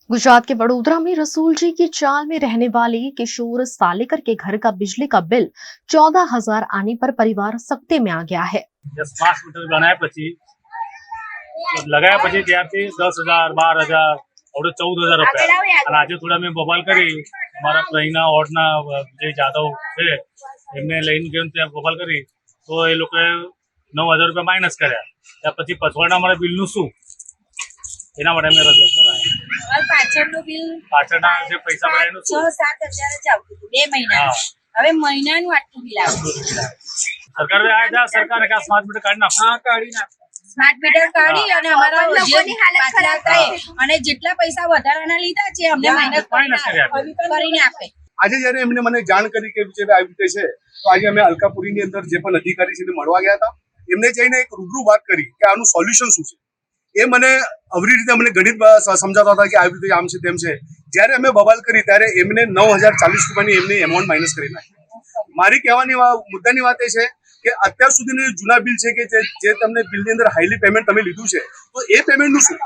गुजरात के वडोदरा में रसूल जी की चाल में रहने वाले किशोर सालेकर के घर का बिजली का बिल 14,000 आने पर परिवार सख्ते में आ गया है। स्मार्ट मीटर बनाया पछी लगाया पछी त्यारथी 10,000 12,000 और 14,000 रुपया અને આજે થોડા મેં બબાલ કરી અમારા અહીંના વોર્ડના જે જાદવ છે એમને લઈને ગયો ત્યાં બબાલ કરી તો એ લોકોએ 9,000 રૂપિયા માઇનસ કર્યા ત્યાં પછી પછવાડના અમારા બિલનું શું એના માટે અમે રજૂઆત કરાયા પાછળનું બિલ પાછળના જે પૈસા ભરાય એનું 6-7 હજાર જ આવતું હતું 2 મહિના હવે મહિનાનું આટલું બિલ આવતું સરકારે આ સરકારે કે સ્માર્ટ મીટર કાઢી નાખો સ્માર્ટ મીટર કાઢી અને અમારા લોકોની હાલત ખરાબ થાય અને જેટલા પૈસા વધારાના લીધા છે અમને માઇનસ કરીને આપે। આજે જ્યારે એમને મને જાણ કરી કે વિજયભાઈ આવી રીતે છે તો આજે અમે અલકાપુરીની અંદર જે પણ અધિકારી છે એને મળવા ગયા હતા। એમને જઈને એક રૂબરૂ વાત કરી કે આનું સોલ્યુશન શું છે। એ મને અવરી રીતે અમને ગણિત સમજાવતા હતા કે આવી રીતે આમ છે તેમ છે। જ્યારે અમે બબાલ કરી ત્યારે એમને 9,040 રૂપિયાની એમની એમાઉન્ટ માઇનસ કરી નાખી। મારી કહેવાની મુદ્દાની વાત એ છે કે અત્યાર સુધીનું જૂના બિલ છે કે જે તમને બિલની અંદર હાઈલી પેમેન્ટ તમે લીધું છે તો એ પેમેન્ટનું શું?